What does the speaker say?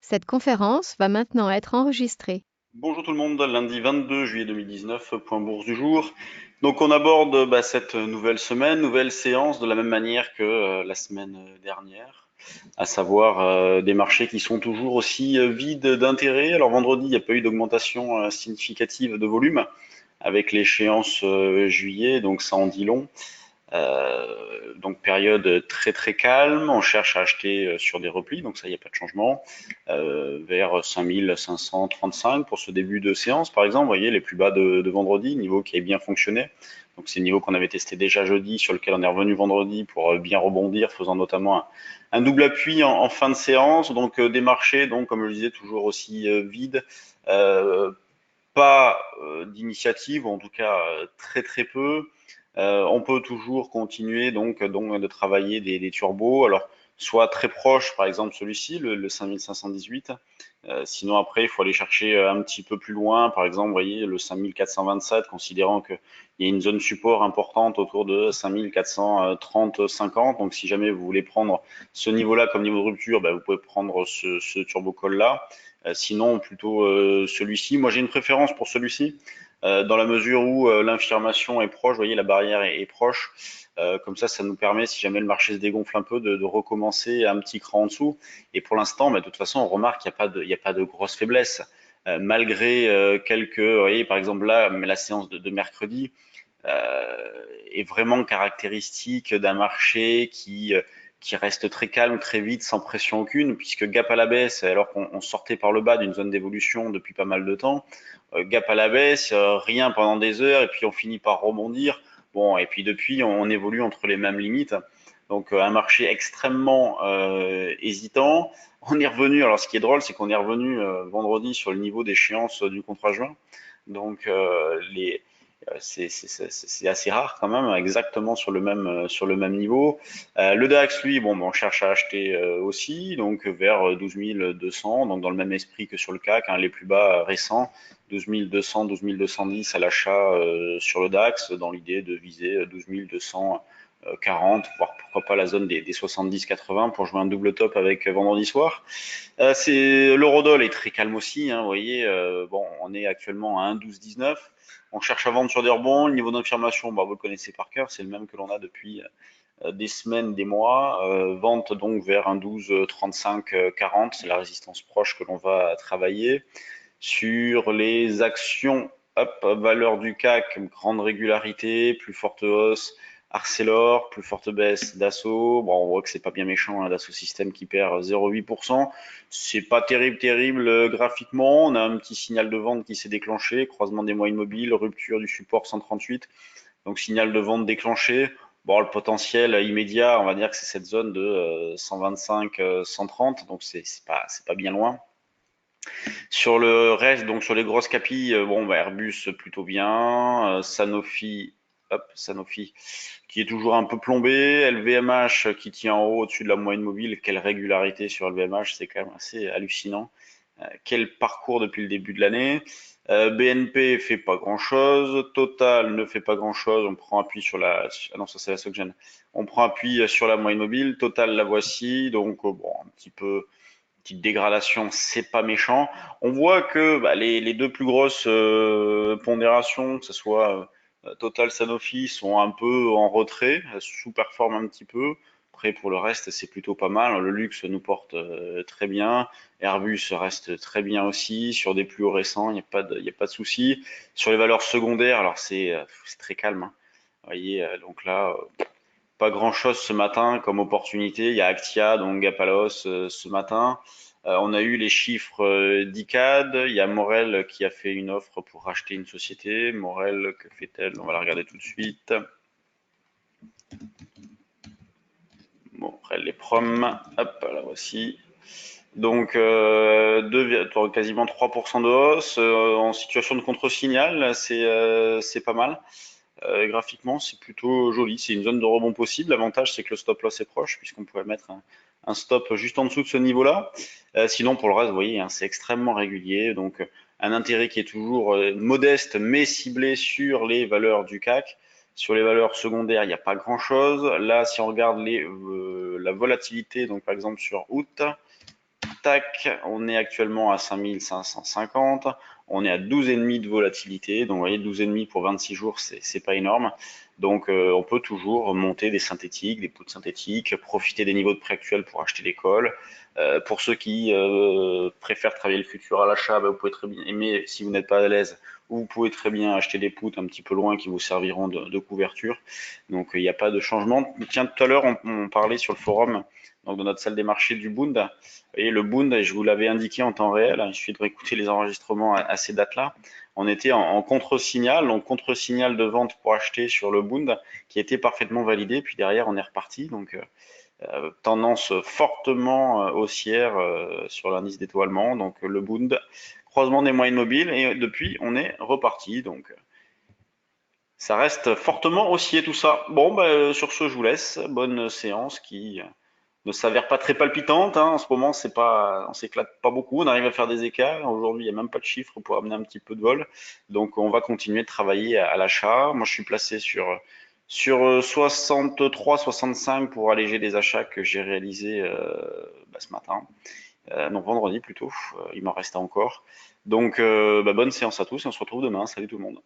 Cette conférence va maintenant être enregistrée. Bonjour tout le monde, lundi 22 juillet 2019, point bourse du jour. Donc on aborde cette nouvelle semaine, nouvelle séance de la même manière que la semaine dernière, à savoir des marchés qui sont toujours aussi vides d'intérêt. Alors vendredi, il n'y a pas eu d'augmentation significative de volume avec l'échéance juillet, donc ça en dit long. Donc période très très calme, on cherche à acheter sur des replis, donc ça il n'y a pas de changement, vers 5535 pour ce début de séance par exemple, vous voyez les plus bas de vendredi, niveau qui a bien fonctionné, donc c'est le niveau qu'on avait testé déjà jeudi, sur lequel on est revenu vendredi pour bien rebondir, faisant notamment un double appui en fin de séance, donc des marchés, donc comme je le disais, toujours aussi vides, euh, pas d'initiative, ou en tout cas très très peu. On peut toujours continuer donc de travailler des turbos, alors soit très proche, par exemple celui-ci, le 5518. Sinon après, il faut aller chercher un petit peu plus loin, par exemple, vous voyez le 5427, considérant qu'il y a une zone support importante autour de 5430-50. Donc si jamais vous voulez prendre ce niveau-là comme niveau de rupture, vous pouvez prendre ce turbo call là. Sinon, plutôt celui-ci. Moi, j'ai une préférence pour celui-ci, dans la mesure où l'infirmation est proche, vous voyez, la barrière est proche. Comme ça nous permet, si jamais le marché se dégonfle un peu, de recommencer un petit cran en dessous. Et pour l'instant, de toute façon, on remarque qu'il n'y a pas de grosse faiblesse. Malgré quelques, vous voyez, par exemple là, la séance de mercredi est vraiment caractéristique d'un marché qui reste très calme, très vite, sans pression aucune, puisque gap à la baisse, alors qu'on sortait par le bas d'une zone d'évolution depuis pas mal de temps, gap à la baisse, rien pendant des heures, et puis on finit par rebondir. Bon, et puis depuis, on évolue entre les mêmes limites. Donc un marché extrêmement hésitant. On est revenu, alors ce qui est drôle, c'est qu'on est revenu vendredi sur le niveau d'échéance du contrat juin. Donc c'est assez rare quand même, exactement sur le même niveau. Le DAX, lui, on cherche à acheter aussi, donc vers 12 200, donc dans le même esprit que sur le CAC, les plus bas récents, 12 200, 12 210 à l'achat sur le DAX, dans l'idée de viser 12 240, voire pourquoi pas la zone des 70-80 pour jouer un double top avec vendredi soir. L'eurodoll est très calme aussi, vous voyez, on est actuellement à 1,1219. On cherche à vendre sur des rebonds. Le niveau d'infirmation, vous le connaissez par cœur, c'est le même que l'on a depuis des semaines, des mois. Vente donc vers un 12, 35, 40, c'est la résistance proche que l'on va travailler. Sur les actions, hop, valeur du CAC, grande régularité, plus forte hausse. Arcelor, plus forte baisse d'Asso. Bon, on voit que c'est pas bien méchant, d'Asso Systèmes qui perd 0,8%. C'est pas terrible, terrible graphiquement. On a un petit signal de vente qui s'est déclenché, croisement des moyennes mobiles, rupture du support 138. Donc signal de vente déclenché. Bon, le potentiel immédiat, on va dire que c'est cette zone de 125, 130. Donc c'est pas bien loin. Sur le reste, donc sur les grosses capis, Airbus plutôt bien, Sanofi, hop, Sanofi qui est toujours un peu plombé, LVMH qui tient en haut au-dessus de la moyenne mobile, quelle régularité sur LVMH, c'est quand même assez hallucinant. Quel parcours depuis le début de l'année. BNP fait pas grand-chose, Total ne fait pas grand-chose, on prend appui sur ah non, ça c'est la SocGen. On prend appui sur la moyenne mobile, Total la voici, donc un petit peu petite dégradation, c'est pas méchant. On voit que les deux plus grosses pondérations, que ce soit Total, Sanofi, sont un peu en retrait, sous-performent un petit peu. Après, pour le reste, c'est plutôt pas mal. Le luxe nous porte très bien. Airbus reste très bien aussi. Sur des plus hauts récents, il n'y a pas de souci. Sur les valeurs secondaires, alors c'est très calme, hein. Vous voyez, donc là, pas grand-chose ce matin comme opportunité. Il y a Actia, donc Gapalos ce matin. On a eu les chiffres d'ICAD. Il y a Morel qui a fait une offre pour racheter une société. Morel, que fait-elle? On va la regarder tout de suite. Morel les prom. Hop, la voici. Donc quasiment 3% de hausse en situation de contre-signal, c'est pas mal. Graphiquement, c'est plutôt joli. C'est une zone de rebond possible. L'avantage, c'est que le stop loss est proche, puisqu'on pourrait mettre un stop juste en dessous de ce niveau-là. Sinon, pour le reste, vous voyez, c'est extrêmement régulier. Donc, un intérêt qui est toujours modeste, mais ciblé sur les valeurs du CAC. Sur les valeurs secondaires, il n'y a pas grand-chose. Là, si on regarde la volatilité, donc par exemple sur août, Tac, on est actuellement à 5550. On est à 12,5 de volatilité. Donc, vous voyez, 12,5 pour 26 jours, c'est pas énorme. Donc, on peut toujours monter des synthétiques, des puts synthétiques, profiter des niveaux de prix actuels pour acheter des calls. Pour ceux qui préfèrent travailler le futur à l'achat, bah, vous pouvez très bien, mais si vous n'êtes pas à l'aise, vous pouvez très bien acheter des puts un petit peu loin qui vous serviront de couverture. Donc, il n'y a pas de changement. Tiens, tout à l'heure, on parlait sur le forum, donc dans notre salle des marchés du Bund. Et le Bund, je vous l'avais indiqué en temps réel, il suffit de réécouter les enregistrements à ces dates-là. On était en contre-signal, donc contre-signal de vente pour acheter sur le Bund, qui était parfaitement validé. Puis derrière, on est reparti. Donc, tendance fortement haussière sur l'indice des taux allemands. Donc, le Bund, croisement des moyennes mobiles. Et depuis, on est reparti. Donc, ça reste fortement haussier tout ça. Bon, bah, sur ce, je vous laisse. Bonne séance qui ne s'avère pas très palpitante, hein. En ce moment, c'est pas, on s'éclate pas beaucoup. On arrive à faire des écarts. Aujourd'hui, il n'y a même pas de chiffres pour amener un petit peu de vol. Donc, on va continuer de travailler à l'achat. Moi, je suis placé sur 63, 65 pour alléger des achats que j'ai réalisés bah, ce matin. Non, vendredi plutôt. Il m'en reste encore. Donc, bah, bonne séance à tous et on se retrouve demain. Salut tout le monde.